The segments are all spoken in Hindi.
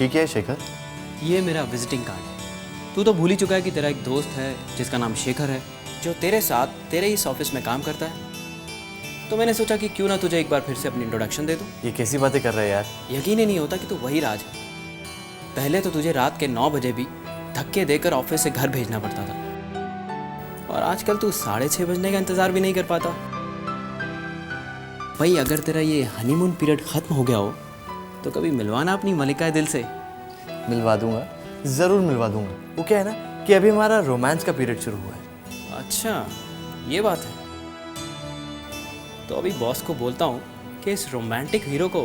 क्या है शेखर? ये मेरा विजिटिंग कार्ड है। तू तो भूल ही चुका है कि तेरा एक दोस्त है जिसका नाम शेखर है, जो तेरे साथ तेरे इस ऑफिस में काम करता है। तो मैंने सोचा कि क्यों ना तुझे एक बार फिर से अपनी इंट्रोडक्शन दे दूँ। ये कैसी बातें कर रहे हैं यार? यकीन ही नहीं होता कि तू वही राज है। पहले तो तुझे रात के 9 बजे भी धक्के देकर ऑफिस से घर भेजना पड़ता था, और आजकल तू 6:30 बजने का इंतज़ार भी नहीं कर पाता। भाई अगर तेरा ये हनीमून पीरियड ख़त्म हो गया हो तो कभी मिलवाना अपनी मलिका दिल से। मिलवा दूंगा, ज़रूर मिलवा दूंगा। वो क्या है ना कि अभी हमारा रोमांस का पीरियड शुरू हुआ है। अच्छा, ये बात है। तो अभी बॉस को बोलता हूँ कि इस रोमांटिक हीरो को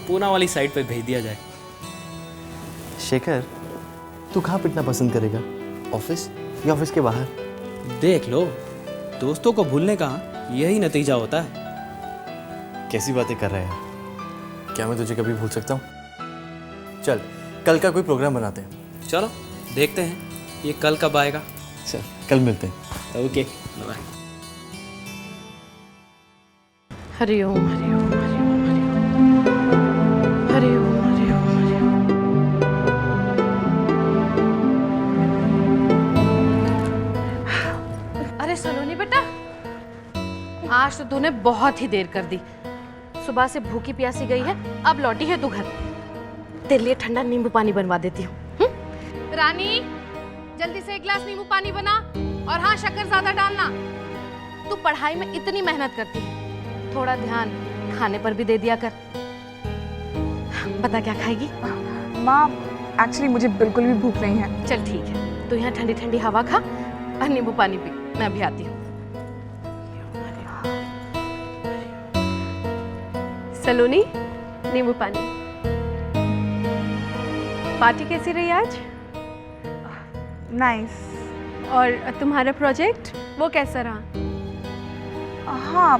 पूना वाली साइड पे भेज दिया जाए। शेखर, तू कहाँ पिटना पसंद करेगा, ऑफिस या ऑफिस के बाहर? देख लो, दोस्तों को भूलने का यही नतीजा होता है। कैसी बातें कर रहे हैं? क्या मैं तुझे कभी भूल सकता हूँ? चल, कल का कोई प्रोग्राम बनाते हैं। चलो देखते हैं ये कल कब आएगा। चल, कल मिलते हैं। Okay, bye. हरि ओम हरि ओम हरि ओम हरि ओम हरि ओम हरि ओम हरि ओम। अरे सलोनी बेटा, आज तो तूने बहुत ही देर कर दी। सुबह से भूखी प्यासी गई है, अब लौटी है तू घर। तेरे लिए ठंडा नींबू पानी बनवा देती हूँ। रानी, जल्दी से एक गिलास नींबू पानी बना, और हाँ, शक्कर ज्यादा डालना। तू पढ़ाई में इतनी मेहनत करती है, थोड़ा ध्यान खाने पर भी दे दिया कर। बता क्या खाएगी? माँ, एक्चुअली मुझे बिल्कुल भी भूख नहीं है। चल ठीक है, तू यहाँ ठंडी ठंडी हवा खा और नींबू पानी पी। मैं भी आती हूँ। सलोनी, नींबू पानी। पार्टी कैसी रही आज? नाइस। और तुम्हारा प्रोजेक्ट वो कैसा रहा? हाँ,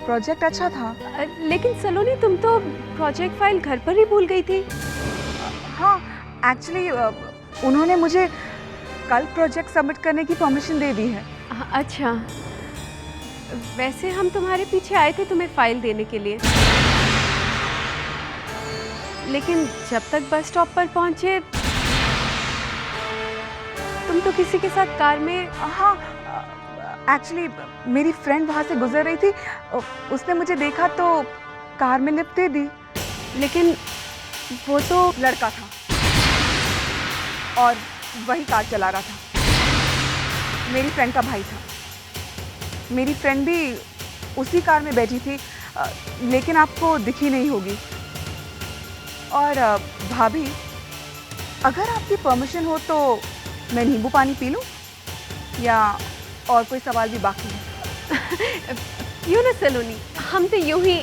प्रोजेक्ट अच्छा था। लेकिन सलोनी, तुम तो प्रोजेक्ट फाइल घर पर ही भूल गई थी। हाँ, एक्चुअली उन्होंने मुझे कल प्रोजेक्ट सबमिट करने की परमिशन दे दी है। अच्छा, वैसे हम तुम्हारे पीछे आए थे तुम्हें फाइल देने के लिए, लेकिन जब तक बस स्टॉप पर पहुंचे तुम तो किसी के साथ कार में। हाँ, एक्चुअली मेरी फ्रेंड वहाँ से गुजर रही थी, उसने मुझे देखा तो कार में लिफ्ट दे दी। लेकिन वो तो लड़का था और वही कार चला रहा था। मेरी फ्रेंड का भाई था। मेरी फ्रेंड भी उसी कार में बैठी थी, लेकिन आपको दिखी नहीं होगी। और भाभी, अगर आपकी परमिशन हो तो मैं नींबू पानी पी लूं, या और कोई सवाल भी बाकी है? यूँ ना सलोनी, हम तो यूं ही।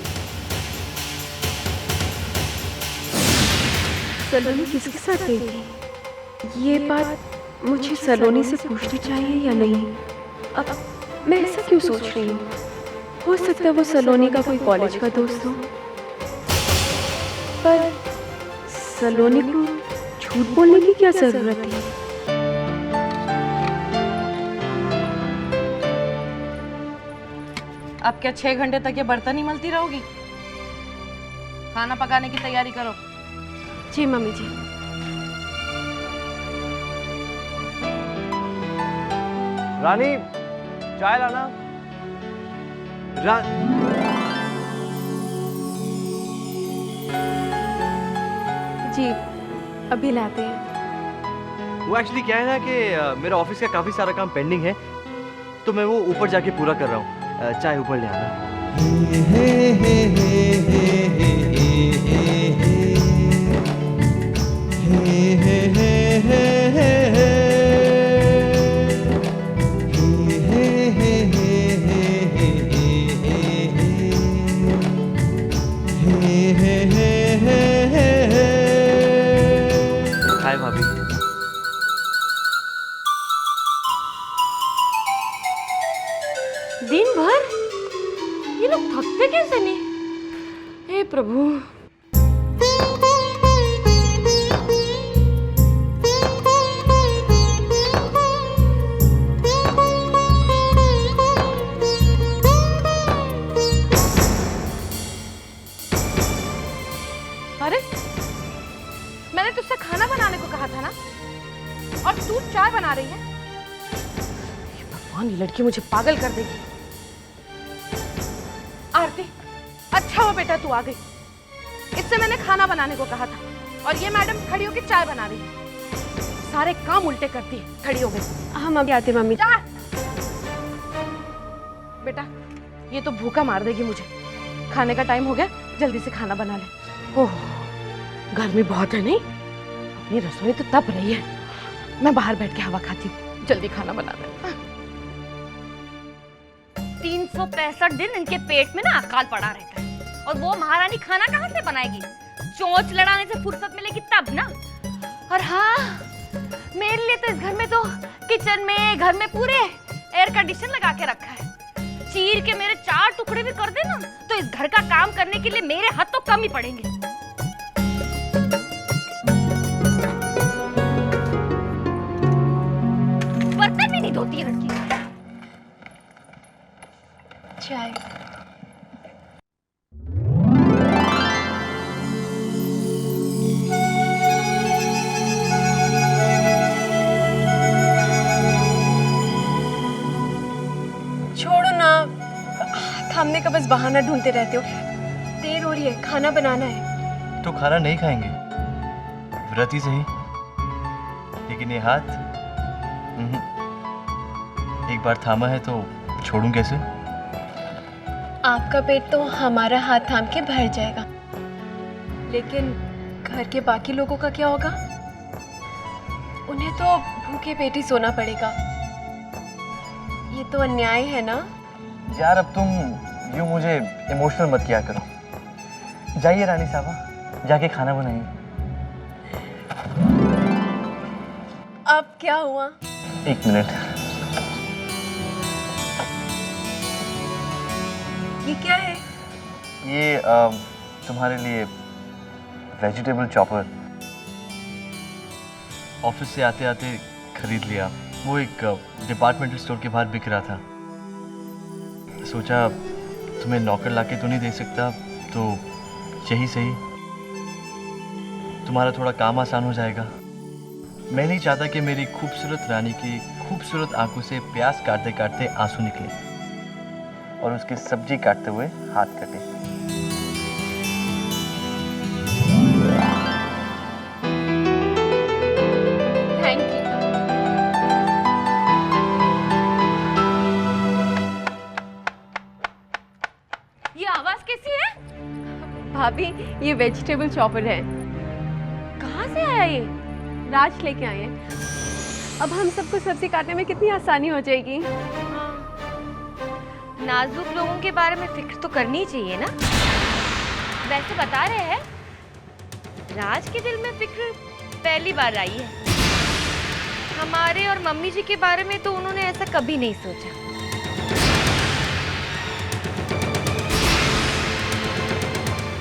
सलोनी किसके साथ गई थी? ये बात मुझे सलोनी से पूछनी चाहिए या नहीं? अब मैं ऐसा क्यों सोच रही हूँ? हो सकता है वो सलोनी का कोई कॉलेज का दोस्त हो, पर सलोनी को झूठ बोलने की क्या जरूरत है? अब क्या 6 घंटे तक ये बर्तन ही मलती रहोगी? खाना पकाने की तैयारी करो। जी मम्मी जी। रानी, चाय लाना। जी, अभी लाते हैं। वो एक्चुअली क्या है ना कि मेरा ऑफिस का काफ़ी सारा काम पेंडिंग है, तो मैं वो ऊपर जाके पूरा कर रहा हूँ। चाय ऊपर ले आना। हाय भाभी। दिन भर ये लोग थकते कैसे नहीं? हे प्रभु। अरे, मैंने तुझसे खाना भगवान, ये लड़की मुझे पागल कर देगी। आरती, अच्छा हो बेटा तू आ गई। इससे मैंने खाना बनाने को कहा था और ये मैडम खड़ी होकर चाय बना रही है। सारे काम उल्टे करती है, खड़ी हो गई। हम अभी आते मम्मी। जा बेटा, ये तो भूखा मार देगी मुझे। खाने का टाइम हो गया, जल्दी से खाना बना ले। ओह, गर्मी बहुत है नहीं? अपनी रसोई तो तप रही है, मैं बाहर बैठ के हवा खाती हूँ। जल्दी खाना बना ले। 365 दिन इनके पेट में ना अकाल पड़ा रहता है और वो महारानी खाना कहाँ से बनाएगी? चोंच लड़ाने से फुर्सत मिलेगी तब ना। और हाँ, मेरे लिए तो इस घर में तो किचन में, घर में पूरे एयर कंडीशन लगा के रखा है। चीर के मेरे 4 टुकड़े भी कर देना तो इस घर का काम करने के लिए मेरे हाथ तो कम ही पड़ेंगे। बर्तन भी नहीं धोती है लड़की। चाय। छोड़ो ना, थामने का बस बहाना ढूंढते रहते हो। देर हो रही है, खाना बनाना है। तो खाना नहीं खाएंगे, व्रत ही सही। लेकिन ये हाथ एक बार थामा है तो छोड़ूं कैसे? आपका पेट तो हमारा हाथ थाम के भर जाएगा, लेकिन घर के बाकी लोगों का क्या होगा? उन्हें तो भूखे पेट ही सोना पड़ेगा। ये तो अन्याय है ना? यार अब तुम यूं मुझे इमोशनल मत किया करो। जाइए रानी साहबा, जाके खाना बनाइए। अब क्या हुआ? 1 मिनट। ये क्या है? ये तुम्हारे लिए वेजिटेबल चॉपर। ऑफिस से आते आते खरीद लिया। वो एक डिपार्टमेंटल स्टोर के बाहर बिक रहा था। सोचा तुम्हें नौकर लाके तो नहीं दे सकता, तो यही सही, तुम्हारा थोड़ा काम आसान हो जाएगा। मैं नहीं चाहता कि मेरी खूबसूरत रानी की खूबसूरत आंखों से प्याज काटते काटते आंसू निकले और उसकी सब्जी काटते हुए हाथ कटे। Thank you. ये आवाज कैसी है? भाभी, ये वेजिटेबल चॉपर है। कहाँ से आया ये? राज लेके आए हैं। अब हम सबको सब्जी काटने में कितनी आसानी हो जाएगी। नाजुक लोगों के बारे में फिक्र तो करनी चाहिए ना। वैसे बता रहे हैं, राज के दिल में फिक्र पहली बार आई है। हमारे और मम्मी जी के बारे में तो उन्होंने ऐसा कभी नहीं सोचा।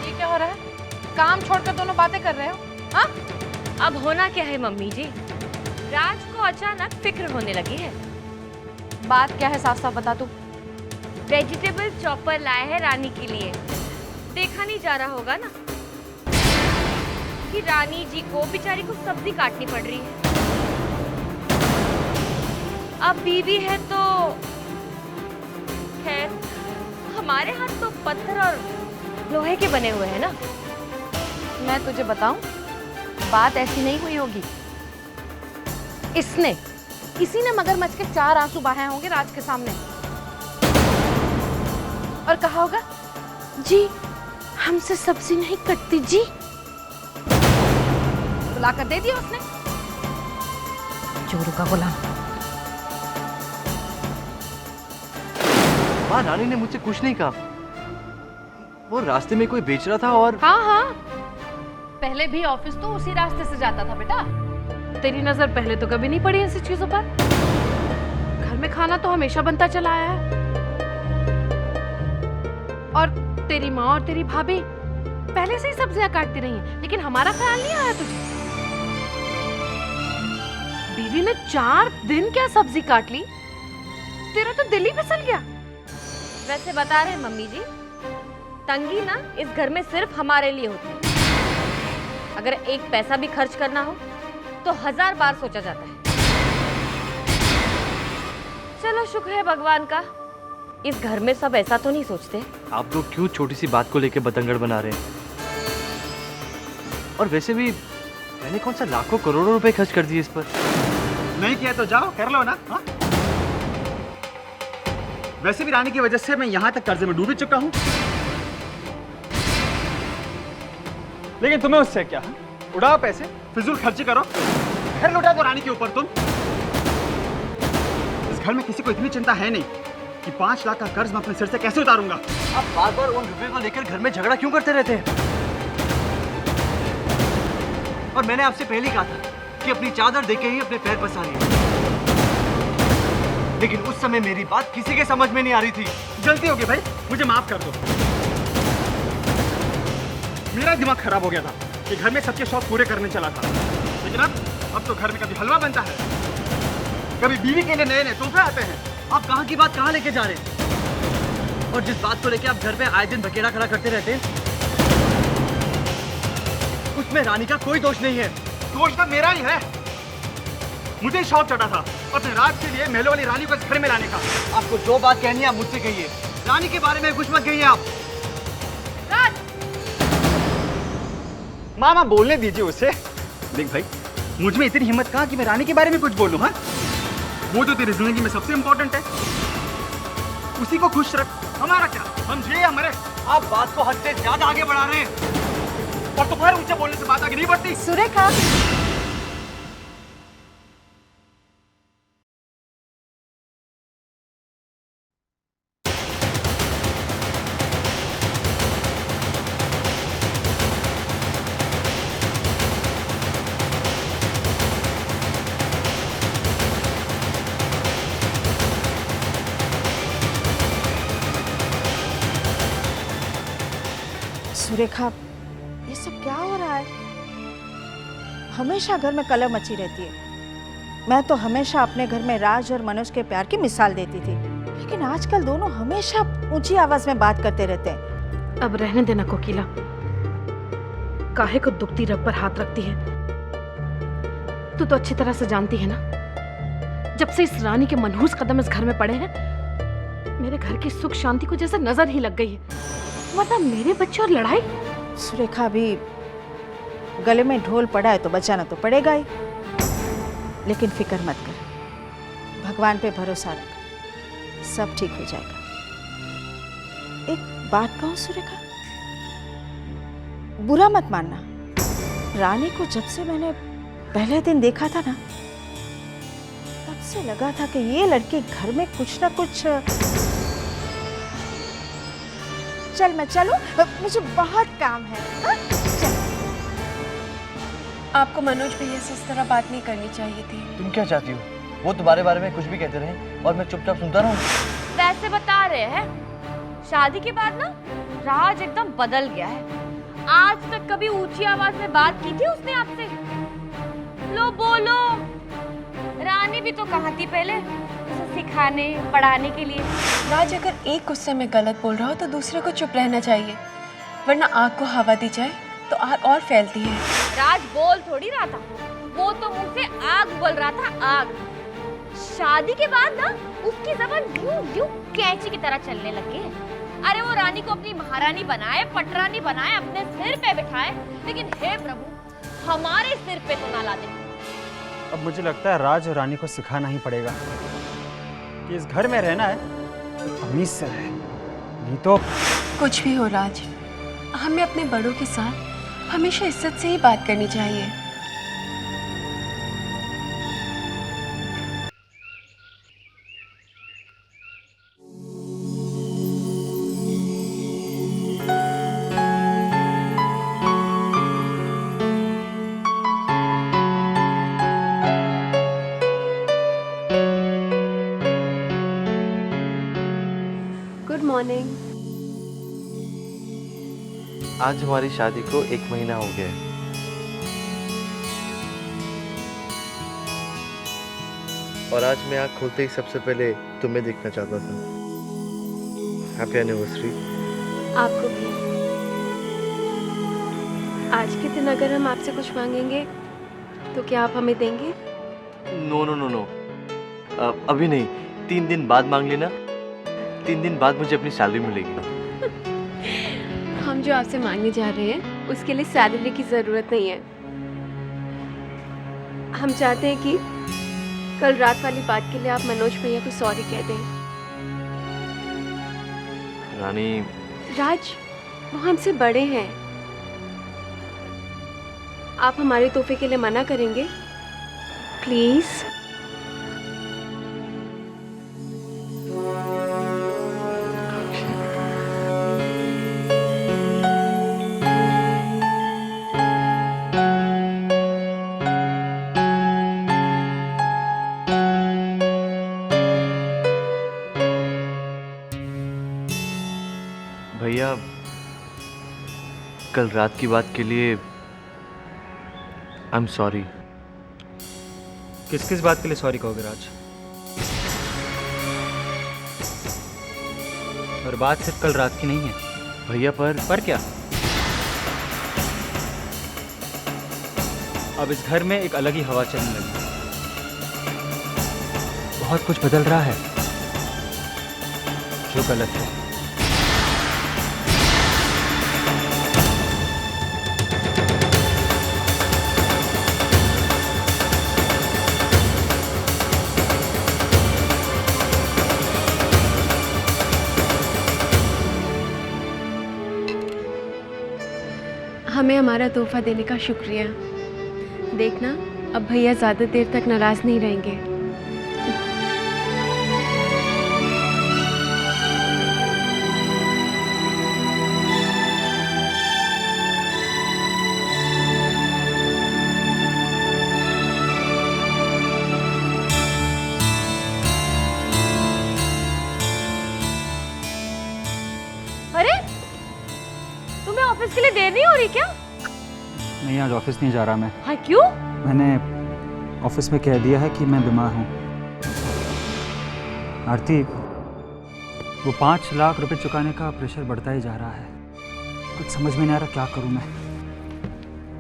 ये क्या हो रहा है? काम छोड़कर दोनों बातें कर रहे हो? हाँ? अब होना क्या है मम्मी जी, राज को अचानक फिक्र होने लगी है। बात क्या है, साफ साफ बता तू। वेजिटेबल चॉपर लाए हैं रानी के लिए। देखा नहीं जा रहा होगा ना कि रानी जी को बेचारी को सब्जी काटनी पड़ रही है। अब बीवी है तो खैर, हमारे हाथ तो पत्थर और लोहे के बने हुए हैं ना। मैं तुझे बताऊं, बात ऐसी नहीं हुई होगी। इसी ने मगरमच्छ के 4 आंसू बहाए होंगे राज के सामने और कहा होगा, जी हमसे सब्जी नहीं कटती जी। बुलाकर दे दिया उसने, चोरों का गुलाम। माँ, रानी ने मुझसे कुछ नहीं कहा। वो रास्ते में कोई बेच रहा था और हाँ हाँ, पहले भी ऑफिस तो उसी रास्ते से जाता था बेटा। तेरी नजर पहले तो कभी नहीं पड़ी ऐसी चीजों पर। घर में खाना तो हमेशा बनता चला आया है। और तेरी माँ और तेरी भाभी पहले से ही सब्जियां काटती रही हैं, लेकिन हमारा ख्याल नहीं आया तुझे। बीवी ने 4 दिन क्या सब्जी काट ली, तेरा तो दिल ही फिसल गया। वैसे बता रहे हैं मम्मी जी, तंगी ना इस घर में सिर्फ हमारे लिए होती है। अगर एक पैसा भी खर्च करना हो तो 1000 बार सोचा जाता है। चलो शुक्र है भगवान का, इस घर में सब ऐसा तो नहीं सोचते। आप लोग क्यों छोटी सी बात को लेकर बतंगड़ बना रहे हैं? और वैसे भी मैंने कौन सा लाखों करोड़ों रुपए खर्च कर दिए इस पर? नहीं किया तो जाओ कर लो ना। हाँ? वैसे भी रानी की वजह से मैं यहाँ तक कर्जे में डूब चुका हूँ। लेकिन तुम्हें उससे क्या? उड़ाओ पैसे, फिजूल खर्ची करो, घर लौटा दो रानी के ऊपर तुम। इस घर में किसी को इतनी चिंता है नहीं कि 5 लाख का कर्ज मैं अपने सिर से कैसे उतारूंगा। आप बार बार उन रुपए को लेकर घर में झगड़ा क्यों करते रहते हैं? और मैंने आपसे पहले ही कहा था कि अपनी चादर देके ही अपने पैर पसारिए, लेकिन उस समय मेरी बात किसी के समझ में नहीं आ रही थी। गलती हो गई भाई, मुझे माफ कर दो। मेरा दिमाग खराब हो गया था कि घर में सबके शौक पूरे करने चला था, लेकिन अब तो घर में कभी हलवा बनता है, कभी बीवी के लिए नए नए तोहफे आते हैं। आप कहाँ की बात कहाँ लेके जा रहे हैं? और जिस बात को लेके आप घर पे आए दिन बकेड़ा खड़ा करते रहते हैं, उसमें रानी का कोई दोष नहीं है। दोष तो मेरा ही है। मुझे शौक चढ़ा था अपने राज के लिए महलों वाली रानी को इस घर में लाने का। आपको जो बात कहनी है आप मुझसे कहिए, रानी के बारे में कुछ मत कहिए आप। राज, मामा बोलने दीजिए उसे। देख भाई, मुझ में इतनी हिम्मत कहाँ कि मैं रानी के बारे में कुछ बोलूं। हाँ, वो तो तेरी जिंदगी में सबसे इंपॉर्टेंट है, उसी को खुश रख। हमारा क्या, हम ये हमारे। आप बात को हद से ज्यादा आगे बढ़ा रहे हैं। और तुम्हारे ऊंचे बोलने से बात आगे नहीं बढ़ती। सुरेखा, सुरेखा, ये सब क्या हो रहा है? हमेशा घर में कलह मची रहती है। मैं तो हमेशा अपने घर में राज और मनोज के प्यार की मिसाल देती थी, लेकिन आजकल दोनों हमेशा ऊंची आवाज में बात करते रहते हैं। अब रहने देना कोकिला, काहे को दुखती रग पर हाथ रखती है? तू तो अच्छी तरह से जानती है ना, जब से इस रानी के मनहूस कदम इस घर में पड़े हैं, मेरे घर की सुख शांति को जैसे नजर ही लग गई है। वरना मेरे बच्चे और लड़ाई। सुरेखा, अभी गले में ढोल पड़ा है तो बचाना तो पड़ेगा ही, लेकिन फिक्र मत कर, भगवान पे भरोसा रख, सब ठीक हो जाएगा। एक बात कहूं सुरेखा, बुरा मत मानना, रानी को जब से मैंने पहले दिन देखा था ना, तब से लगा था कि ये लड़की घर में कुछ ना कुछ। चल मैं चलूं, मुझे बहुत काम है। हाँ? चल। आपको मनोज भैया से इस तरह बात नहीं करनी चाहिए थी। तुम क्या चाहती हो? वो तुम्हारे बारे में कुछ भी कहते रहे और मैं चुपचाप सुनता रहूं? वैसे बता रहे हैं, शादी के बाद ना राज एकदम बदल गया है। आज तक कभी ऊंची आवाज में बात की थी उसने आपसे? लो बोलो, रानी भी तो कहाँ थी पहले उसे सिखाने पढ़ाने के लिए। राज अगर एक गुस्से में गलत बोल रहा हो तो दूसरे को चुप रहना चाहिए, वरना आग को हवा दी जाए तो आग और फैलती है। राज बोल थोड़ी रहा था, वो तो मुंह से आग बोल रहा था, आग। शादी के बाद ना उसकी जबान यूं यूं कैंची की तरह चलने लगी है। अरे वो रानी को अपनी महारानी बनाए, पटरानी बनाए, अपने सिर पे बिठाए, लेकिन हे प्रभु हमारे सिर पे तो ना ला दे। अब मुझे लगता है राज और रानी को सिखाना ही पड़ेगा कि इस घर में रहना है तो तमीज से रहे, नहीं तो। कुछ भी हो राज, हमें अपने बड़ों के साथ हमेशा इज्जत से ही बात करनी चाहिए। Good morning. आज हमारी शादी को 1 महीना हो गया है। और आज मैं आँख खोलते ही सबसे पहले तुम्हें देखना चाहता था। Happy anniversary. आपको भी। आज के दिन अगर हम आपसे कुछ मांगेंगे तो क्या आप हमें देंगे? नो नो नो नो, अभी नहीं। 3 दिन बाद मांग लेना, 3 दिन बाद मुझे अपनी सैलरी मिलेगी। हम जो आपसे मांगने जा रहे हैं उसके लिए सैलरी की ज़रूरत नहीं है। हम चाहते हैं कि कल रात वाली बात के लिए आप मनोज भैया को सॉरी कह दें। रानी, राज, वो हमसे बड़े हैं। आप हमारे तोहफे के लिए मना करेंगे? प्लीज़। भैया कल रात की बात के लिए आई एम सॉरी। किस किस बात के लिए सॉरी कहोगे राज? और बात सिर्फ कल रात की नहीं है। भैया पर क्या? अब इस घर में एक अलग ही हवा चलने लगी। बहुत कुछ बदल रहा है जो गलत है। हमें हमारा तोहफा देने का शुक्रिया। देखना, अब भैया ज़्यादा देर तक नाराज़ नहीं रहेंगे। अरे तुम्हें ऑफिस के लिए देर नहीं हो रही क्या? नहीं, आज ऑफिस नहीं जा रहा मैं। हाँ, क्यों? मैंने ऑफिस में कह दिया है कि मैं बीमार हूँ। आरती, वो 5 लाख रुपए चुकाने का प्रेशर बढ़ता ही जा रहा है। कुछ समझ में नहीं आ रहा क्या करूँ मैं।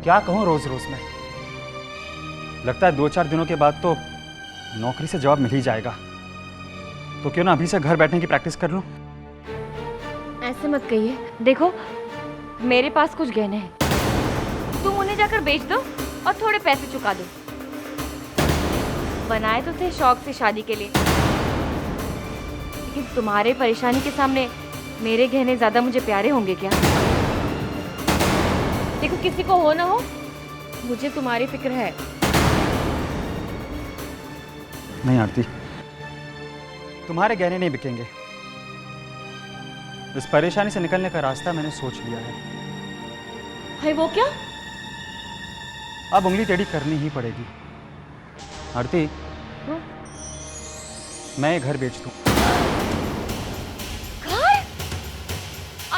क्या कहूँ रोज रोज में। लगता है 2-4 दिनों के बाद तो नौकरी से जवाब मिल ही जाएगा। तो क्यों ना अभी से घर बैठने की प्रैक्टिस कर लूँ। ऐसे मत कहिए। देखो, मेरे पास कुछ गहने हैं, तुम उन्हें जाकर बेच दो और थोड़े पैसे चुका दो। बनाए तो थे शौक से शादी के लिए, लेकिन तुम्हारे परेशानी के सामने मेरे गहने ज्यादा मुझे प्यारे होंगे क्या? देखो, किसी को हो ना हो, मुझे तुम्हारी फिक्र है। नहीं आरती, तुम्हारे गहने नहीं बिकेंगे। इस परेशानी से निकलने का रास्ता मैंने सोच लिया है। है वो क्या? अब उंगली टेढ़ी करनी ही पड़ेगी। आरती, मैं ये घर बेच दूं। घर?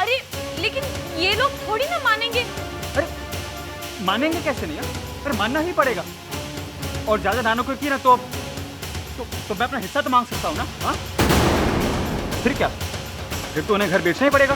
अरे लेकिन ये लोग थोड़ी ना मानेंगे। अरे मानेंगे कैसे नहीं यार? अरे मानना ही पड़ेगा। और ज्यादा दानों को की ना तो मैं अपना हिस्सा तो मांग सकता हूँ ना। हाँ, फिर क्या? फिर तो उन्हें घर बेचना ही पड़ेगा।